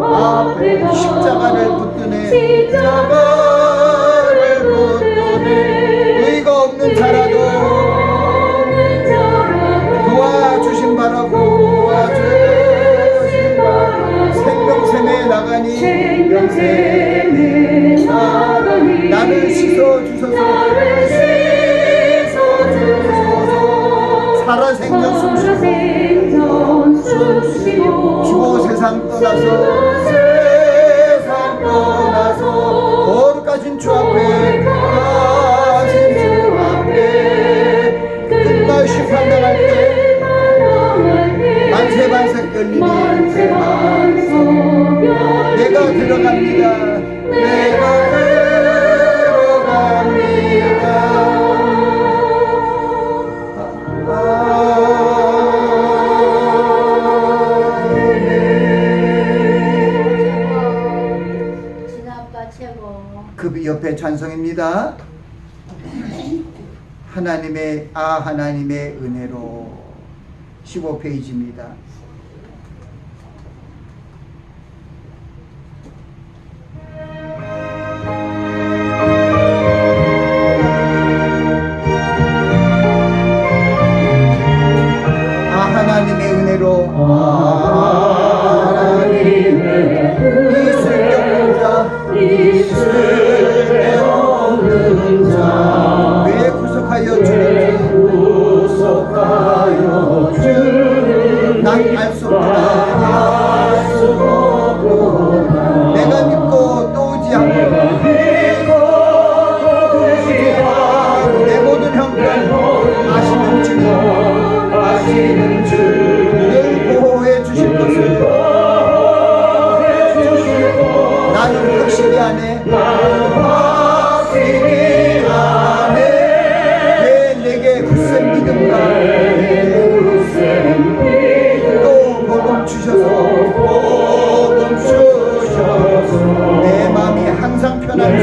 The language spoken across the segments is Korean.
앞에가 십자가를 붙드네. 십자가를 붙드네. 의가 없는 자라도 도와주신 바라고 생명샘에 나가니 나를 씻어주소서. 살아생전 숨쉬고 주고 세상 떠나서 거룩하신 주 앞에 끝날 심판당할 때 만세반석 열리니 내가 들어갑니다. 내가 들어갑니다. 그 옆에 찬송입니다. 하나님의 은혜로 15페이지입니다. 하나님의 은혜로 왜 구속하여 주는지 난 알 수 없구나. 내가 믿고 또 오지 않고 내 모든 형편 아시는 주 늘 보호해 주실 것을 나는 확실히 아네. 왜 내게 굳센 믿음과 또 복음 주셔서 내 마음이 항상 편한지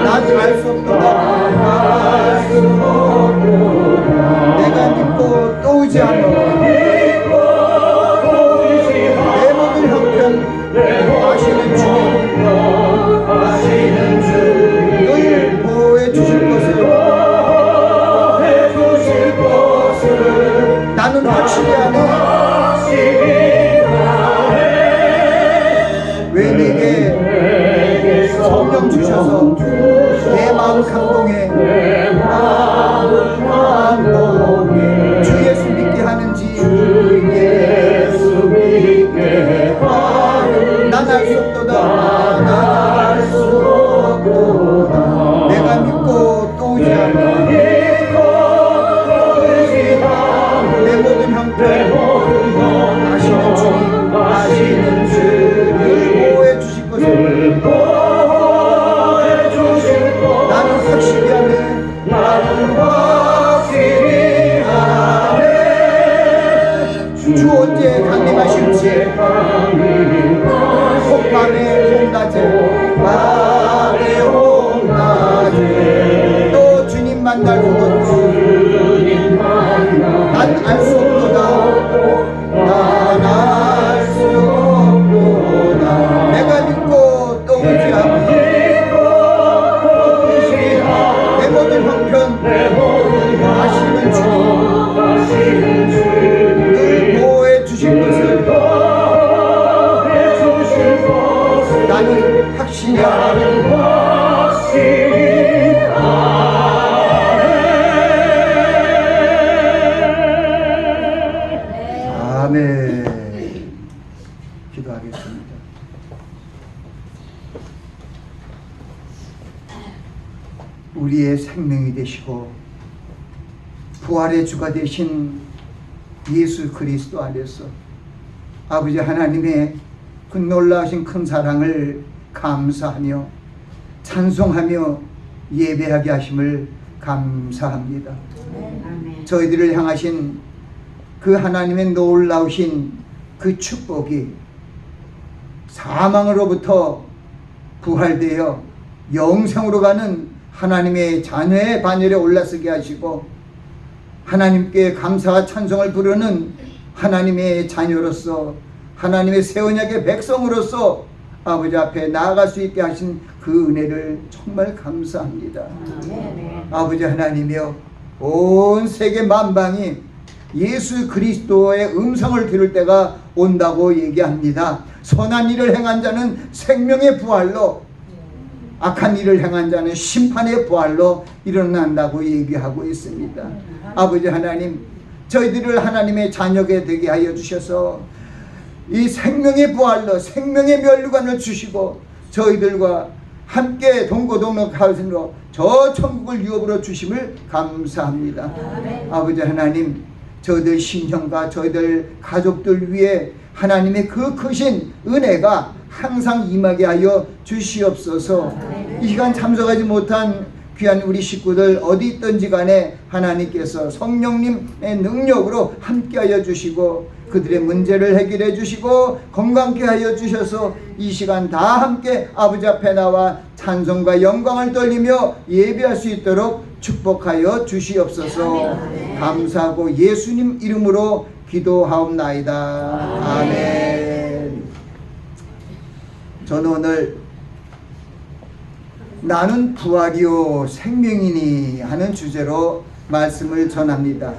난 알 수 없도다. 내가 믿고 또 오지 않고 내 모든 형편 아시는 주 늘 보호해 주실 것을 나는 확실히 아네. 왜 내게 성령 주셔서 내 마음 감동해 주 예수 믿게 하는지 난 알 수 없도다. 내가 믿고 또 오지 않아 내 모든 형편 아시는 주 늘 보호해 주실 것을 나는 확실히 하네. 주 언제 강림하실지 밤에 홍낮에 또 주님 만날 그곳 난 알 수 없도다. 내가 믿고 또 오지 않아 내 모든 형편 아시는 주 늘 보호해 주실 것을 나는 확신이 아멘. 기도하겠습니다. 우리의 생명이 되시고 부활의 주가 되신 예수 그리스도 안에서 아버지 하나님의 그 놀라우신 큰 사랑을 감사하며 찬송하며 예배하게 하심을 감사합니다. 저희들을 향하신 그 하나님의 놀라우신 그 축복이 사망으로부터 부활되어 영생으로 가는 하나님의 자녀의 반열에 올라서게 하시고 하나님께 감사와 찬송을 부르는 하나님의 자녀로서, 하나님의 새 언약의 백성으로서 아버지 앞에 나아갈 수 있게 하신 그 은혜를 정말 감사합니다. 아버지 하나님이여, 온 세계 만방이 예수 그리스도의 음성을 들을 때가 온다고 얘기합니다. 선한 일을 행한 자는 생명의 부활로, 악한 일을 행한 자는 심판의 부활로 일어난다고 얘기하고 있습니다. 아버지 하나님, 저희들을 하나님의 자녀가 되게 하여 주셔서 이 생명의 부활로 생명의 면류관을 주시고 저희들과 함께 동고동락하심으로 저 천국을 유업으로 주심을 감사합니다. 아버지 하나님, 저희들 신령과 저희들 가족들 위해 하나님의 그 크신 은혜가 항상 임하게 하여 주시옵소서. 이 시간 참석하지 못한 귀한 우리 식구들 어디 있든지 간에 하나님께서 성령님의 능력으로 함께하여 주시고 그들의 문제를 해결해 주시고 건강케 하여 주셔서 이 시간 다 함께 아버지 앞에 나와 찬송과 영광을 돌리며 예배할 수 있도록 축복하여 주시옵소서. 감사하고 예수님 이름으로 기도하옵나이다. 아멘. 저는 오늘 나는 부활이요 생명이니 하는 주제로 말씀을 전합니다.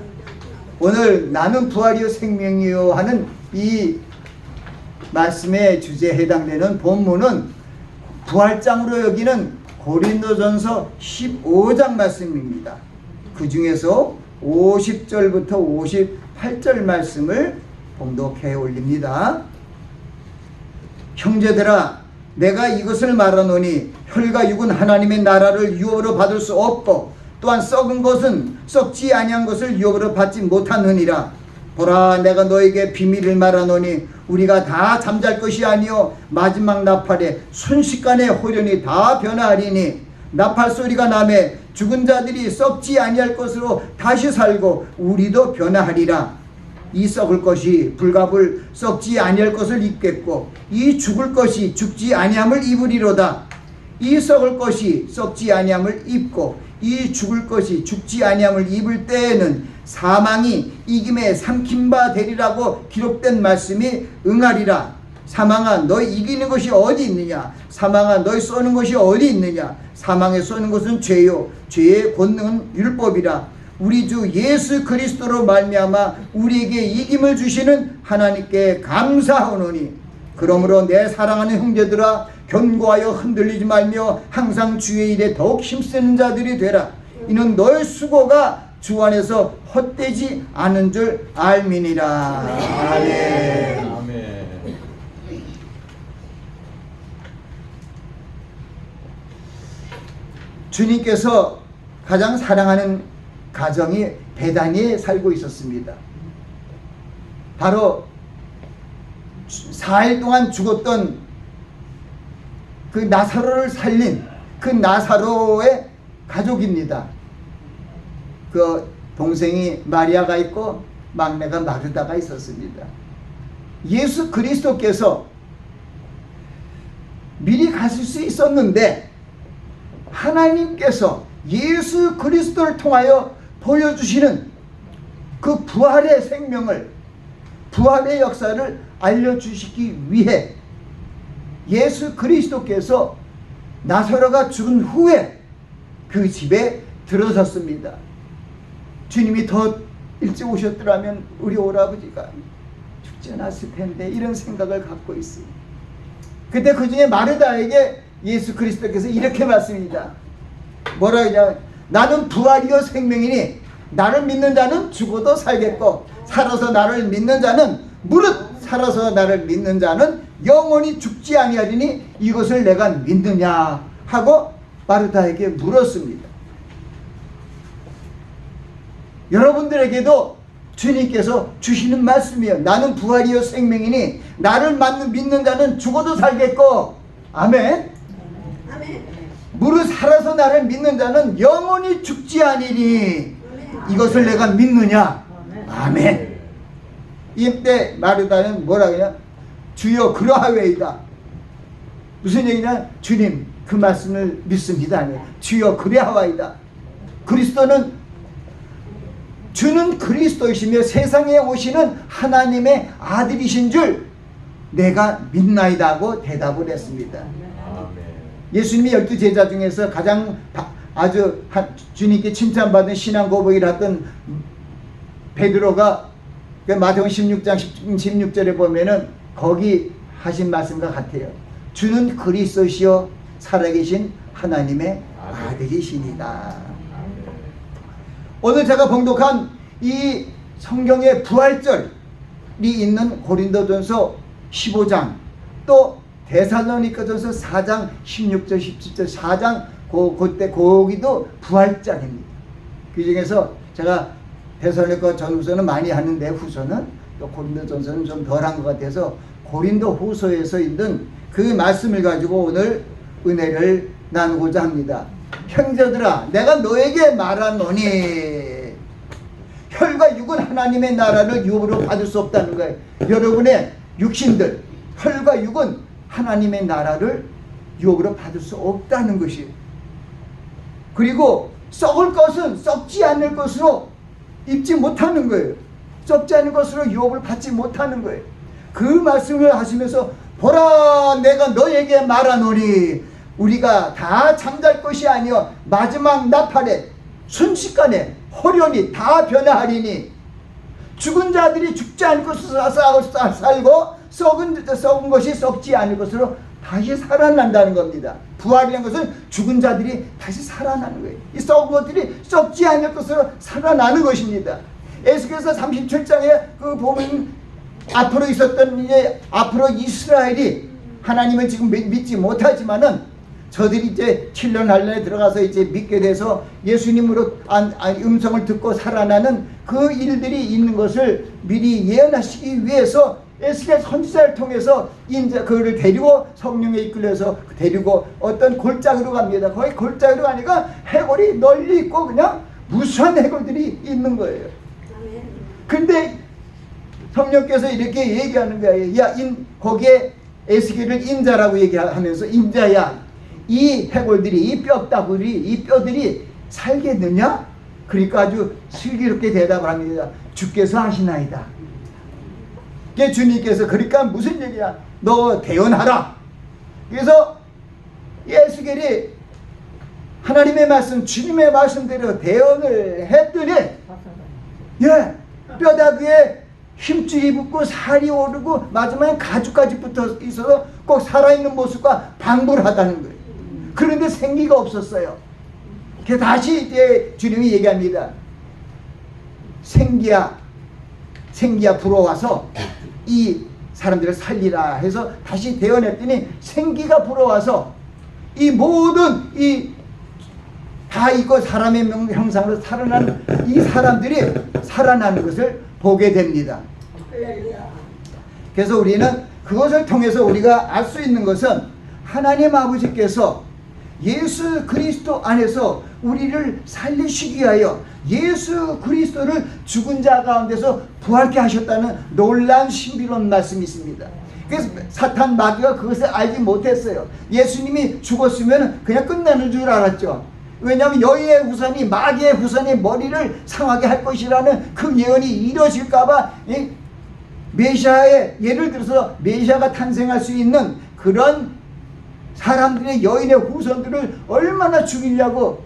오늘 나는 부활이요 생명이요 하는 이 말씀의 주제에 해당되는 본문은 부활장으로 여기는 고린도전서 15장 말씀입니다. 그 중에서 50절부터 58절 말씀을 봉독해 올립니다. 형제들아, 내가 이것을 말하노니 혈과 육은 하나님의 나라를 유업으로 받을 수 없고 또한 썩은 것은 썩지 아니한 것을 유업으로 받지 못하느니라. 보라, 내가 너에게 비밀을 말하노니 우리가 다 잠잘 것이 아니요 마지막 나팔에 순식간에 호련히 다 변화하리니 나팔 소리가 나매 죽은 자들이 썩지 아니할 것으로 다시 살고 우리도 변화하리라. 이 썩을 것이 불갑을 썩지 아니할 것을 입겠고 이 죽을 것이 죽지 아니함을 입으리로다. 이 썩을 것이 썩지 아니함을 입고 이 죽을 것이 죽지 아니함을 입을 때에는 사망이 이김에 삼킨 바 되리라고 기록된 말씀이 응하리라. 사망아, 너희 이기는 것이 어디 있느냐? 사망아, 너희 쏘는 것이 어디 있느냐? 사망에 쏘는 것은 죄요 죄의 권능은 율법이라. 우리 주 예수 그리스도로 말미암아 우리에게 이김을 주시는 하나님께 감사하노니 그러므로 내 사랑하는 형제들아, 견고하여 흔들리지 말며 항상 주의 일에 더욱 힘쓰는 자들이 되라. 이는 너의 수고가 주 안에서 헛되지 않은 줄 알미니라. 아멘. 아멘. 주님께서 가장 사랑하는 가정이 베다니에 살고 있었습니다. 바로 4일 동안 죽었던 그 나사로를 살린 그 나사로의 가족입니다. 그 동생이 마리아가 있고 막내가 마르다가 있었습니다. 예수 그리스도께서 미리 가실 수 있었는데 하나님께서 예수 그리스도를 통하여 보여주시는 그 부활의 생명을, 부활의 역사를 알려주시기 위해 예수 그리스도께서 나사로가 죽은 후에 그 집에 들어섰습니다. 주님이 더 일찍 오셨더라면 우리 오라버지가 죽지 않았을 텐데 이런 생각을 갖고 있어요. 그때 그 중에 마르다에게 예수 그리스도께서 이렇게 말씀입니다. 뭐라 하냐? 나는 부활이요 생명이니 나를 믿는 자는 죽어도 살겠고 살아서 나를 믿는 자는 무릇 살아서 나를 믿는 자는 영원히 죽지 아니하리니 이것을 내가 믿느냐 하고 마르다에게 물었습니다. 여러분들에게도 주님께서 주시는 말씀이에요. 나는 부활이요 생명이니 나를 믿는 자는 죽어도 살겠고 아멘. 무릇 살아서 나를 믿는 자는 영원히 죽지 아니니 이것을 내가 믿느냐? 아멘. 이때 마르다는 뭐라 그러냐? 주여 그러하외이다. 무슨 얘기냐? 주님 그 말씀을 믿습니다. 주여 그러하외이다. 그리스도는 주는 그리스도이시며 세상에 오시는 하나님의 아들이신 줄 내가 믿나이다 하고 대답을 했습니다. 예수님이 12제자 중에서 가장 아주 주님께 칭찬받은 신앙 고백을 했던 베드로가 마태복음 16장 16절에 보면은 거기 하신 말씀과 같아요. 주는 그리스도시요 살아계신 하나님의 아들이시니다. 오늘 제가 봉독한 이 성경의 부활절이 있는 고린도전서 15장 또 데살로니가전서 4장 16절 17절 4장 그때 거기도 부활장입니다. 그 중에서 제가 데살로니가 전후서는 많이 하는데 후서는 또 고린도전서는 좀 덜한 것 같아서 고린도 후서에서 있는 그 말씀을 가지고 오늘 은혜를 나누고자 합니다. 형제들아 내가 너에게 말하노니 혈과 육은 하나님의 나라를 유업으로 받을 수 없다는 거예요. 여러분의 육신들 혈과 육은 하나님의 나라를 유업으로 받을 수 없다는 것이에요. 그리고 썩을 것은 썩지 않을 것으로 입지 못하는 거예요. 썩지 않을 것으로 유업을 받지 못하는 거예요. 그 말씀을 하시면서 보라 내가 너에게 말하노니 우리가 다 잠잘 것이 아니여 마지막 나팔에 순식간에 호련히 다 변화하리니 죽은 자들이 죽지 않을 것으로 살고 썩은 것이 썩지 않을 것으로 다시 살아난다는 겁니다. 부활이라는 것은 죽은 자들이 다시 살아나는 거예요. 이 썩은 것들이 썩지 않을 것으로 살아나는 것입니다. 에스겔서 37장에 그 보면 앞으로 있었던 이제 앞으로 이스라엘이 하나님을 지금 믿지 못하지만은 저들이 이제 7년 한란에 들어가서 이제 믿게 돼서 예수님으로 음성을 듣고 살아나는 그 일들이 있는 것을 미리 예언하시기 위해서 에스겔 선지자를 통해서 그를 데리고 성령에 이끌려서 데리고 어떤 골짜기로 갑니다. 거기 골짜기로 가니까 해골이 널리 있고 그냥 무수한 해골들이 있는 거예요. 근데 성령께서 이렇게 얘기하는 거예요. 야, 거기에 에스겔을 인자라고 얘기하면서 인자야, 이 해골들이 이 뼈들이 살겠느냐? 그러니까 아주 슬기롭게 대답을 합니다. 주께서 하시나이다. 주님께서 그러니까 무슨 얘기야? 너 대언하라. 그래서 에스겔이 하나님의 말씀, 주님의 말씀대로 대언을 했더니 뼈다귀에 힘줄이 붙고 살이 오르고 마지막에 가죽까지 붙어 있어서 꼭 살아있는 모습과 방불하다는 거예요. 그런데 생기가 없었어요. 다시 이제 주님이 얘기합니다. 생기야 불어와서 이 사람들을 살리라 해서 다시 대언했더니 생기가 불어와서 이 모든 다 이거 사람의 형상으로 살아나는 이 사람들이 살아나는 것을 보게 됩니다. 그래서 우리는 그것을 통해서 우리가 알 수 있는 것은 하나님 아버지께서 예수 그리스도 안에서 우리를 살리시기 위하여 예수 그리스도를 죽은 자 가운데서 부활케 하셨다는 놀라운 신비로운 말씀이 있습니다. 그래서 사탄 마귀가 그것을 알지 못했어요. 예수님이 죽었으면 그냥 끝나는 줄 알았죠. 왜냐하면 여인의 후손이 마귀의 후손이 머리를 상하게 할 것이라는 그 예언이 이루어질까봐 메시아의 예를 들어서 메시아가 탄생할 수 있는 그런 사람들의 여인의 후손들을 얼마나 죽이려고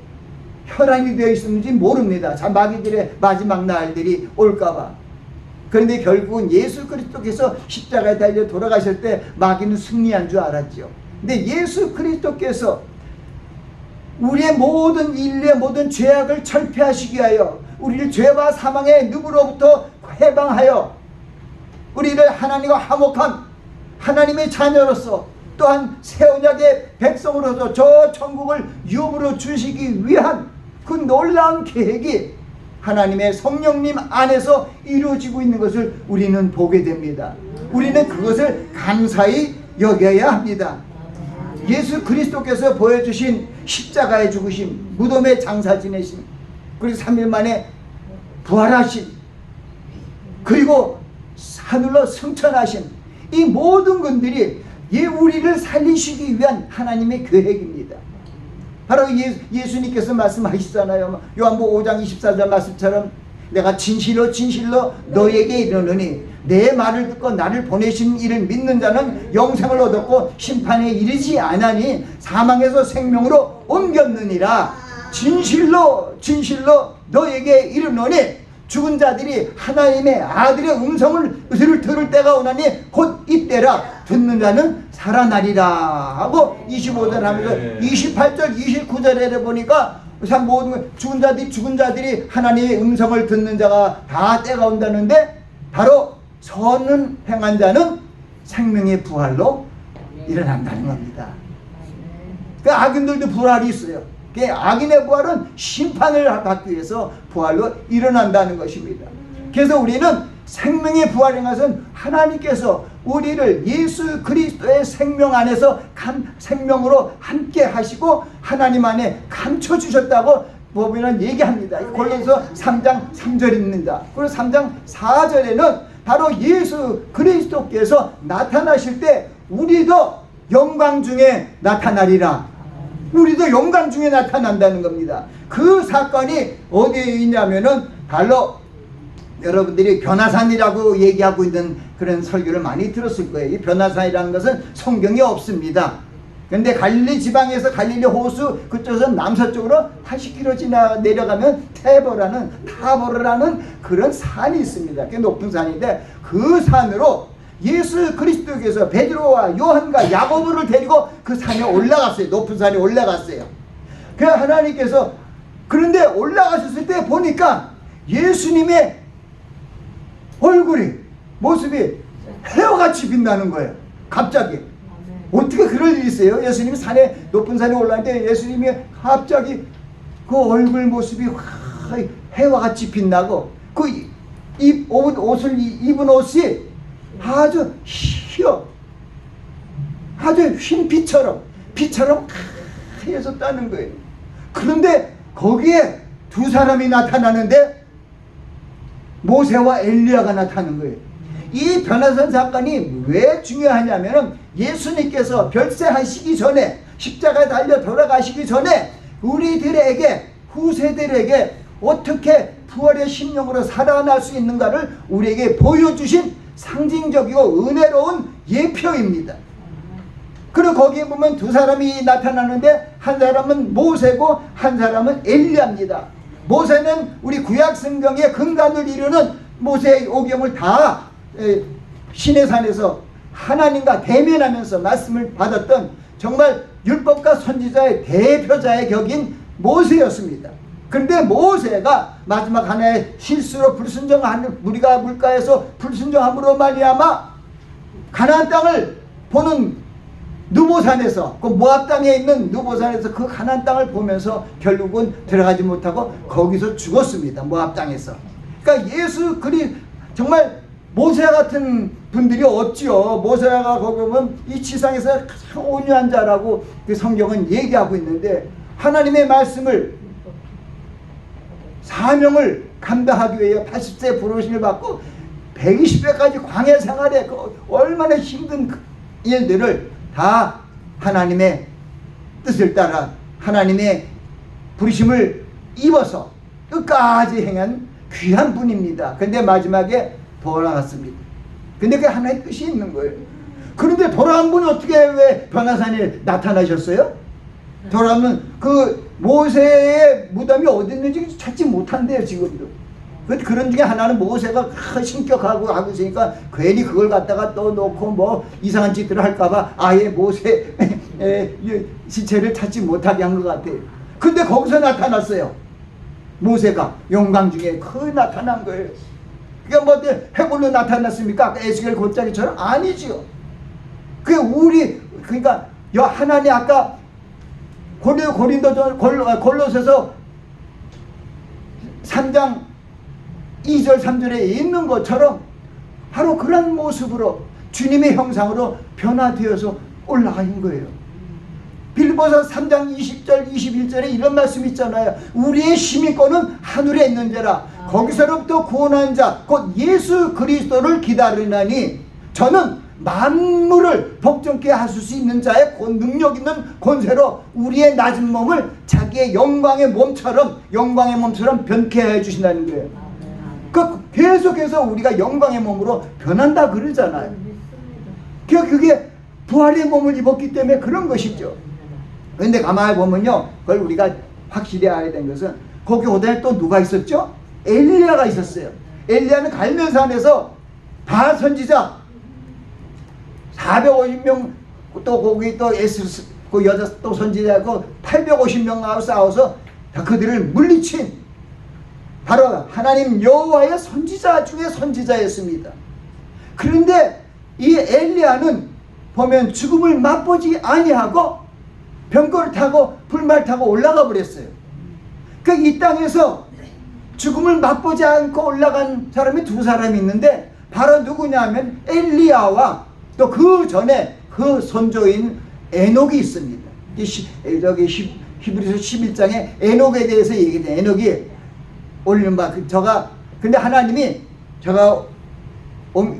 혈안이 되어 있었는지 모릅니다. 마귀들의 마지막 날들이 올까봐. 그런데 결국은 예수 그리스도께서 십자가에 달려 돌아가실 때 마귀는 승리한 줄 알았죠. 근데 예수 그리스도께서 우리의 모든 인류의 모든 죄악을 철폐하시기 위하여 우리를 죄와 사망의 늪으로부터 해방하여 우리를 하나님과 화목한 하나님의 자녀로서 또한 새 언약의 백성으로서 저 천국을 유업으로 주시기 위한 그 놀라운 계획이 하나님의 성령님 안에서 이루어지고 있는 것을 우리는 보게 됩니다. 우리는 그것을 감사히 여겨야 합니다. 예수 그리스도께서 보여주신 십자가의 죽으심, 무덤의 장사 지내심, 그리고 3일 만에 부활하심, 그리고 하늘로 승천하심, 이 모든 것들이 우리를 살리시기 위한 하나님의 계획입니다. 바로 예수님께서 말씀하시잖아요. 요한복음 5장 24절 말씀처럼 내가 진실로 진실로 너에게 이르노니 내 말을 듣고 나를 보내신 이를 믿는 자는 영생을 얻었고 심판에 이르지 아니하니 사망에서 생명으로 옮겼느니라. 진실로 진실로 너에게 이르노니 죽은 자들이 하나님의 아들의 음성을 들을 때가 오나니 곧 이때라. 듣는 자는 살아나리라 하고 25절 하면서 28절 29절에 보니까 참 모든 죽은 자들이 하나님의 음성을 듣는 자가 다 때가 온다는데 바로 선은 행한 자는 생명의 부활로 일어난다는 겁니다. 그 악인들도 부활이 있어요. 그 악인의 부활은 심판을 받기 위해서 부활로 일어난다는 것입니다. 그래서 우리는 생명의 부활인 것은 하나님께서 우리를 예수 그리스도의 생명 안에서 생명으로 함께 하시고 하나님 안에 감춰 주셨다고 보면 얘기합니다. 골로새 3장 3절입니다. 그리고 3장 4절에는 바로 예수 그리스도께서 나타나실 때 우리도 영광 중에 나타나리라. 우리도 영광 중에 나타난다는 겁니다. 그 사건이 어디에 있냐면은 바로 여러분들이 변화산이라고 얘기하고 있는 그런 설교를 많이 들었을 거예요. 이 변화산이라는 것은 성경에 없습니다. 근데 갈릴리 지방에서 갈릴리 호수 그쪽에서 남서쪽으로 80km 내려가면 타보르라는 그런 산이 있습니다. 꽤 높은 산인데 그 산으로 예수 그리스도께서 베드로와 요한과 야고보를 데리고 그 산에 올라갔어요. 높은 산에 올라갔어요. 그 하나님께서 그런데 올라가셨을 때 보니까 예수님의 얼굴이 모습이 해와같이 빛나는 거예요. 갑자기. 어떻게 그럴 일이 있어요? 예수님이 높은 산에 올라갔는데 예수님이 갑자기 그 얼굴 모습이 해와같이 빛나고 그 옷을 입은 옷이 아주 아주 흰 빛처럼 하얘졌다는 거예요. 그런데 거기에 두 사람이 나타나는데 모세와 엘리야가 나타나는 거예요. 이 변화산 사건이 왜 중요하냐면 예수님께서 별세하시기 전에 십자가에 달려 돌아가시기 전에 우리들에게 후세들에게 어떻게 부활의 심령으로 살아날 수 있는가를 우리에게 보여주신 상징적이고 은혜로운 예표입니다. 그리고 거기에 보면 두 사람이 나타나는데 한 사람은 모세고 한 사람은 엘리야입니다. 모세는 우리 구약성경의 근간을 이루는 모세의 오경을 다 시내산에서 하나님과 대면하면서 말씀을 받았던 정말 율법과 선지자의 대표자의 격인 모세였습니다. 그런데 모세가 마지막 하나의 실수로 불순종하는 무리가 물가에서 불순종함으로 말미암아 가나안 땅을 보는 느보산에서 그 모압 땅에 있는 느보산에서 그 가나안 땅을 보면서 결국은 들어가지 못하고 거기서 죽었습니다. 모압 땅에서. 그러니까 예수 정말 모세 같은 분들이 없지요. 모세가 거기 보면 이 지상에서 가장 온유한 자라고 그 성경은 얘기하고 있는데 하나님의 말씀을 사명을 감당하기 위해 80세 부르심을 받고 120세까지 광야 생활에 그 얼마나 힘든 일들을 다 하나님의 뜻을 따라 하나님의 부르심을 입어서 끝까지 행한 귀한 분입니다. 근데 마지막에 돌아갔습니다. 근데 그게 하나의 뜻이 있는 거예요. 그런데 돌아간 분이 어떻게 왜 변화산에 나타나셨어요? 돌아가면 그 모세의 무덤이 어디 있는지 찾지 못한대요. 지금도. 그런 중에 하나는 모세가 신격하고 하고 있으니까 괜히 그걸 갖다가 또 놓고 뭐 이상한 짓들을 할까봐 아예 모세 시체를 찾지 못하게 한 것 같아요. 근데 거기서 나타났어요. 모세가 영광 중에 거의 나타난 거예요. 그러니까 뭐 해골로 나타났습니까? 에스겔 골짜기처럼? 아니지요. 그러니까 하나님 아까 골로새서 3장 2절 3절에 있는 것처럼 바로 그런 모습으로 주님의 형상으로 변화되어서 올라간 거예요. 빌립보서 3장 20절 21절에 이런 말씀이 있잖아요. 우리의 시민권은 하늘에 있는지라 거기서로부터 구원한 자 곧 예수 그리스도를 기다리나니 저는 만물을 복종케 하실 수 있는 자의 능력 있는 권세로 우리의 낮은 몸을 자기의 영광의 몸처럼 변케 해 주신다는 거예요. 그 계속해서 우리가 영광의 몸으로 변한다 그러잖아요. 그게 부활의 몸을 입었기 때문에 그런 것이죠. 그런데 가만히 보면요, 그걸 우리가 확실히 알아야 되는 것은 거기 오다에 또 누가 있었죠? 엘리야가 있었어요. 엘리야는 갈멜산에서 다 선지자 450명, 또 거기 또 그 여자 또 선지자고 850명하고 싸워서 다 그들을 물리친 바로 하나님 여호와의 선지자 중에 선지자였습니다. 그런데 이 엘리야는 보면 죽음을 맛보지 아니하고 병거를 타고 불말 타고 올라가 버렸어요. 그 이 땅에서 죽음을 맛보지 않고 올라간 사람이 두 사람이 있는데 바로 누구냐면 엘리야와 또 그 전에 그 선조인 에녹이 있습니다. 히브리서 11장에 에녹에 대해서 얘기해요. 에녹이 올린 바 근데 하나님이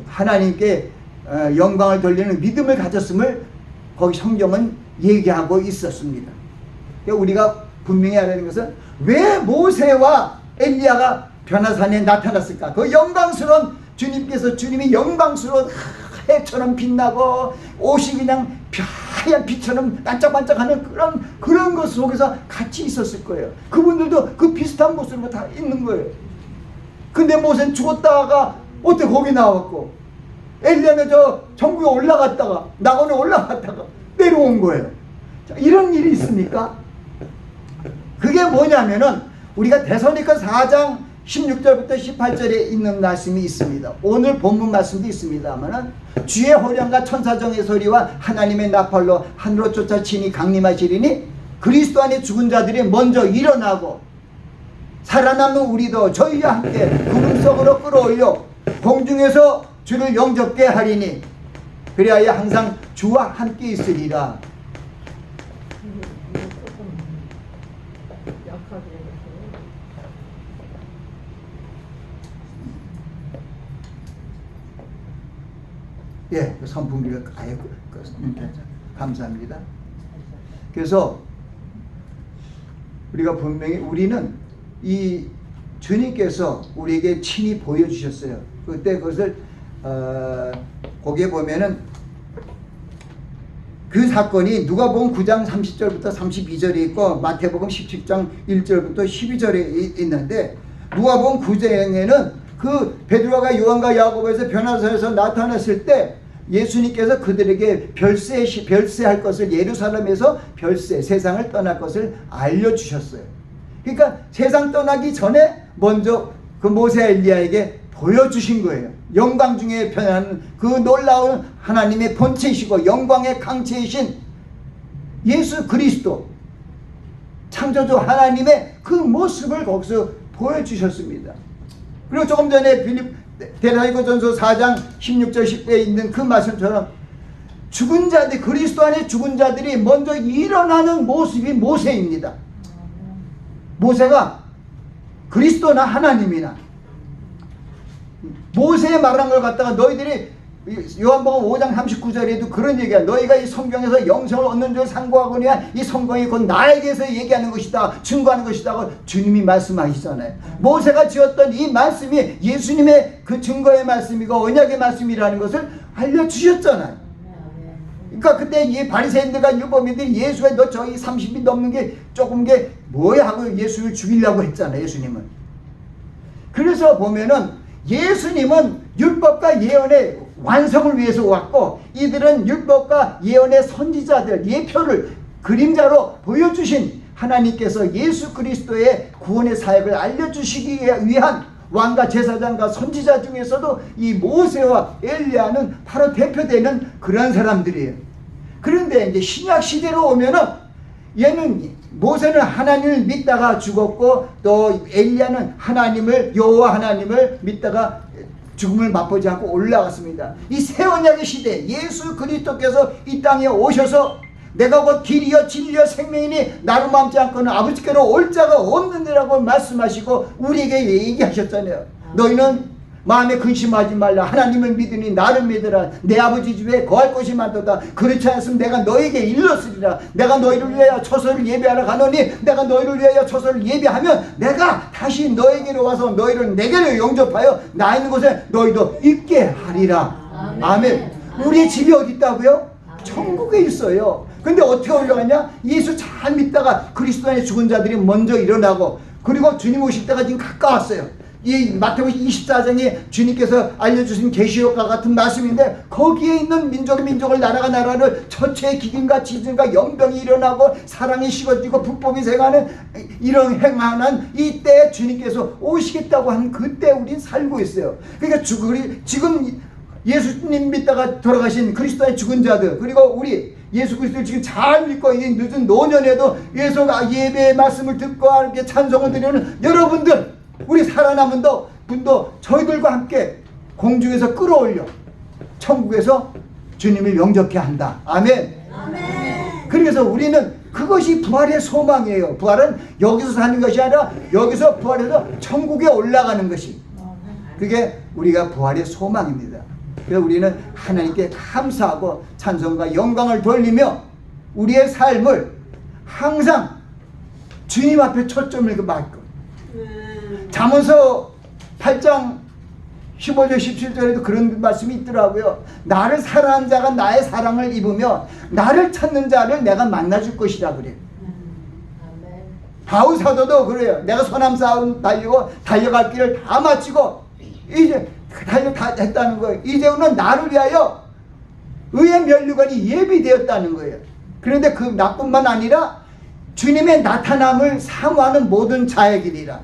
하나님께 영광을 돌리는 믿음을 가졌음을 거기 성경은 얘기하고 있었습니다. 우리가 분명히 알아야 하는 것은 왜 모세와 엘리야가 변화산에 나타났을까? 그 영광스러운 주님이 영광스러운 해처럼 빛나고 옷이 그냥 하얀 빛처럼 반짝반짝하는 그런 것 속에서 같이 있었을 거예요. 그분들도 그 비슷한 모습으로 다 있는 거예요. 근데 모세는 죽었다가 어떻게 거기 나왔고, 엘리야는 저 천국에 올라갔다가 낙원에 올라갔다가 내려온 거예요. 자, 이런 일이 있습니까? 그게 뭐냐면은 우리가 데살로니가 4장 16절부터 18절에 있는 말씀이 있습니다. 오늘 본문 말씀도 있습니다만은 주의 호령과 천사정의 소리와 하나님의 나팔로 하늘로 쫓아치니 강림하시리니 그리스도 안에 죽은 자들이 먼저 일어나고 살아남는 우리도 저희와 함께 구름 속으로 끌어올려 공중에서 주를 영접게 하리니 그리하여 항상 주와 함께 있으리라. 예, 선풍기가 아예 감사합니다. 그래서 우리가 분명히 우리는 이 주님께서 우리에게 친히 보여주셨어요. 그때 그것을 거기에 보면은 그 사건이 누가복음 9장 30절부터 32절에 있고 마태복음 17장 1절부터 12절에 있는데 누가복음 9장에는 그 베드로가 요한과 야고보에서 변화산에서 나타났을 때 예수님께서 그들에게 별세할 것을 예루살렘에서 세상을 떠날 것을 알려주셨어요. 그러니까 세상 떠나기 전에 먼저 그 모세 엘리야에게 보여주신 거예요. 영광 중에 변하는 그 놀라운 하나님의 본체이시고 영광의 강체이신 예수 그리스도 창조주 하나님의 그 모습을 거기서 보여주셨습니다. 그리고 조금 전에 데살로니가전서 4장 16절 10절에 있는 그 말씀처럼 죽은 자들, 그리스도 안에 죽은 자들이 먼저 일어나는 모습이 모세입니다. 모세가 그리스도나 하나님이나 모세의 말한 걸 갖다가 너희들이 요한복음 5장 39절에도 그런 얘기야. 너희가 이 성경에서 영생을 얻는 줄 상고하거니와 이 성경이 곧 나에게서 얘기하는 것이다, 증거하는 것이다 주님이 말씀하시잖아요. 모세가 지었던 이 말씀이 예수님의 그 증거의 말씀이고 언약의 말씀이라는 것을 알려주셨잖아요. 그러니까 그때 이 바리새인들과 율법인들이 예수가 너 저희 30이 넘는 게 조금 게 뭐야 하고 예수를 죽이려고 했잖아요. 예수님은. 그래서 보면은 예수님은 율법과 예언의 완성을 위해서 왔고 이들은 율법과 예언의 선지자들, 예표를 그림자로 보여주신 하나님께서 예수 그리스도의 구원의 사역을 알려주시기 위한 왕과 제사장과 선지자 중에서도 이 모세와 엘리야는 바로 대표되는 그런 사람들이에요. 그런데 이제 신약 시대로 오면은 모세는 하나님을 믿다가 죽었고 또 엘리야는 여호와 하나님을 믿다가 죽음을 맛보지 않고 올라갔습니다. 이 새 언약의 시대 예수 그리스도께서 이 땅에 오셔서 내가 곧 길이요 진리요 생명이니 나로 맘지 않고는 아버지께로 올 자가 없느니라고 말씀하시고 우리에게 얘기하셨잖아요. 너희는 마음에 근심하지 말라. 하나님을 믿으니 나를 믿으라. 내 아버지 집에 거할 곳이 많도다. 그렇지 않으면 내가 너에게 일렀으리라. 내가 너희를 위하여 처소를 예비하러 가노니 내가 너희를 위하여 처소를 예비하면 내가 다시 너에게로 와서 너희를 내게로 영접하여 나 있는 곳에 너희도 있게 하리라. 아멘. 우리의 집이 어디 있다고요? 천국에 있어요. 근데 어떻게 올라가냐? 예수 잘 믿다가 그리스도 안에 죽은 자들이 먼저 일어나고, 그리고 주님 오실 때가 지금 가까웠어요. 이 마태복음 24장에 주님께서 알려주신 계시록과 같은 말씀인데, 거기에 있는 민족을 나라가 나라를 처체의 기근과 지진과 연병이 일어나고 사랑이 식어지고 불법이 생하는 이런 행하는 이때에 주님께서 오시겠다고 하는 그때 우린 살고 있어요. 그러니까 지금 예수님 믿다가 돌아가신 그리스도 안에 죽은 자들, 그리고 우리 예수 그리스도를 지금 잘 믿고 이 늦은 노년에도 예배의 말씀을 듣고 이렇게 찬송을 드리는 여러분들, 우리 살아남은 분도 저희들과 함께 공중에서 끌어올려 천국에서 주님을 영접케 한다. 아멘. 아멘. 그래서 우리는 그것이 부활의 소망이에요. 부활은 여기서 사는 것이 아니라 여기서 부활해서 천국에 올라가는 것이, 그게 우리가 부활의 소망입니다. 그래서 우리는 하나님께 감사하고 찬송과 영광을 돌리며 우리의 삶을 항상 주님 앞에 초점을 맞고, 잠언서 8장 15절 17절에도 그런 말씀이 있더라고요. 나를 사랑하는 자가 나의 사랑을 입으며 나를 찾는 자를 내가 만나줄 것이라 그래요. 바울 사도도 그래요. 내가 선한 싸움 달리고 달려갈 길을 다 마치고 이제 달려 다 했다는 거예요. 이제는 나를 위하여 의의 면류관이 예비되었다는 거예요. 그런데 그 나뿐만 아니라 주님의 나타남을 사모하는 모든 자에게니라.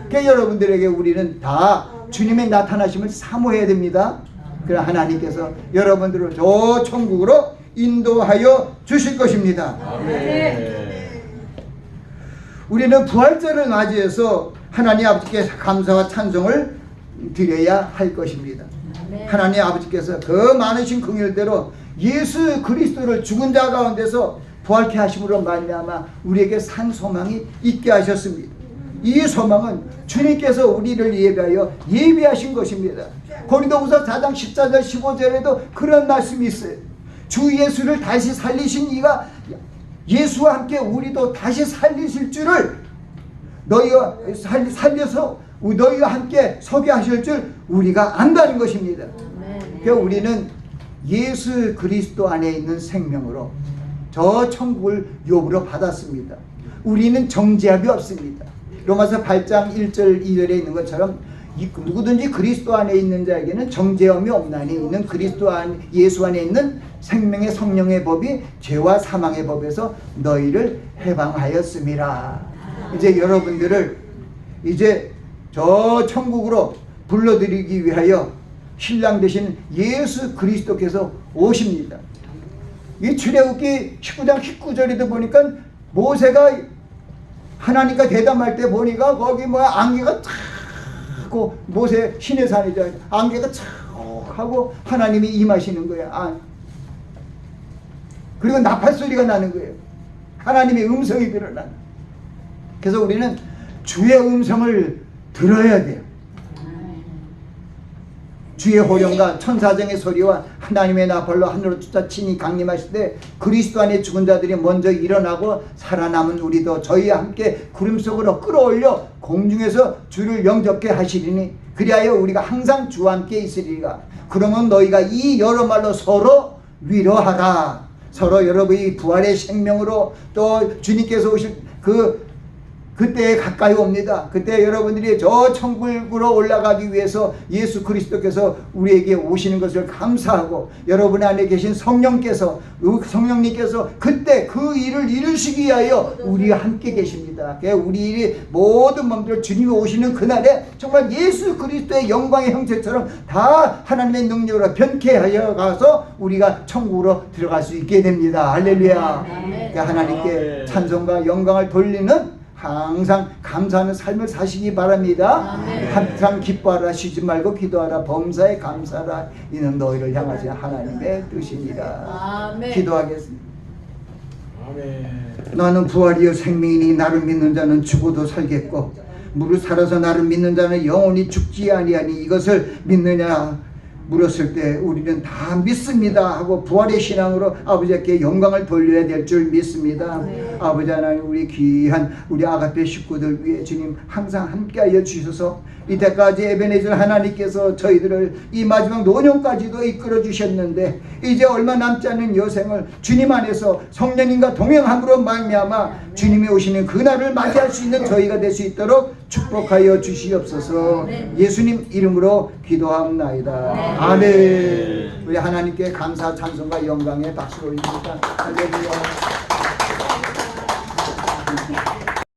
그러니까 여러분들에게 우리는 다 주님의 나타나심을 사모해야 됩니다. 그럼 하나님께서 여러분들을 저 천국으로 인도하여 주실 것입니다. 우리는 부활절을 맞이해서 하나님 아버지께 감사와 찬송을 드려야 할 것입니다. 하나님 아버지께서 그 많으신 긍휼대로 예수 그리스도를 죽은 자 가운데서 부활케 하심으로 말미암아 우리에게 산 소망이 있게 하셨습니다. 이 소망은 주님께서 우리를 예비하신 것입니다. 고린도후서 4장 14절 15절에도 그런 말씀이 있어요. 주 예수를 다시 살리신 이가 예수와 함께 우리도 다시 살리실 줄을 너희가 살려서 너희와 함께 서게 하실 줄 우리가 안다는 것입니다. 그러니까 우리는 예수 그리스도 안에 있는 생명으로 저 천국을 요구로 받았습니다. 우리는 정죄함이 없습니다. 로마서 8장 1절 2절에 있는 것처럼 누구든지 그리스도 안에 있는 자에게는 정죄함이 없나니 이는 그리스도 예수 안에 있는 생명의 성령의 법이 죄와 사망의 법에서 너희를 해방하였음이라. 이제 여러분들을 이제 저 천국으로 불러들이기 위하여 신랑 되신 예수 그리스도께서 오십니다. 이 출애굽기 19장 19절에도 보니까 모세가 하나님과 대담할 때 보니까 거기 안개가 탁 하고, 모세 신의 산이죠. 안개가 탁 하고 하나님이 임하시는 거야. 그리고 나팔 소리가 나는 거예요. 하나님의 음성이 드러나는. 그래서 우리는 주의 음성을 들어야 돼요. 주의 호령과 천사장의 소리와 하나님의 나팔로 하늘로 쫓아치니 강림하실 때 그리스도 안에 죽은 자들이 먼저 일어나고 살아남은 우리도 저희와 함께 구름 속으로 끌어올려 공중에서 주를 영접케 하시리니 그리하여 우리가 항상 주와 함께 있으리라. 그러면 너희가 이 여러 말로 서로 위로하라. 서로 여러분이 부활의 생명으로 또 주님께서 오실 그때에 가까이 옵니다. 그때 여러분들이 저 천국으로 올라가기 위해서 예수 그리스도께서 우리에게 오시는 것을 감사하고, 여러분 안에 계신 성령님께서 그때 그 일을 이루시기 위하여 우리와 함께 계십니다. 우리 모든 몸들 주님이 오시는 그날에 정말 예수 그리스도의 영광의 형체처럼 다 하나님의 능력으로 변케 하여 가서 우리가 천국으로 들어갈 수 있게 됩니다. 할렐루야. 하나님께 찬송과 영광을 돌리는 항상 감사하는 삶을 사시기 바랍니다. 아멘. 항상 기뻐하라, 쉬지 말고 기도하라, 범사에 감사하라. 이는 너희를 향하신 하나님의 뜻입니다. 아멘. 기도하겠습니다. 아멘. 나는 부활이요 생명이니 나를 믿는 자는 죽어도 살겠고 무릇 살아서 나를 믿는 자는 영원히 죽지 아니하니 이것을 믿느냐 물었을 때 우리는 다 믿습니다 하고 부활의 신앙으로 아버지께 영광을 돌려야 될 줄 믿습니다. 아버지 하나님, 우리 귀한 우리 아가페 식구들 위해 주님 항상 함께하여 주셔서 이때까지 에베네zer 하나님께서 저희들을 이 마지막 노년까지도 이끌어 주셨는데 이제 얼마 남지 않은 여생을 주님 안에서 성령님과 동행함으로 말미암아 주님이 오시는 그날을 맞이할 수 있는 저희가 될 수 있도록 축복하여 주시옵소서. 예수님 이름으로 기도합나이다. 아멘. 우리 하나님께 감사 찬송과 영광의 박수로 올립니다. 할렐루야.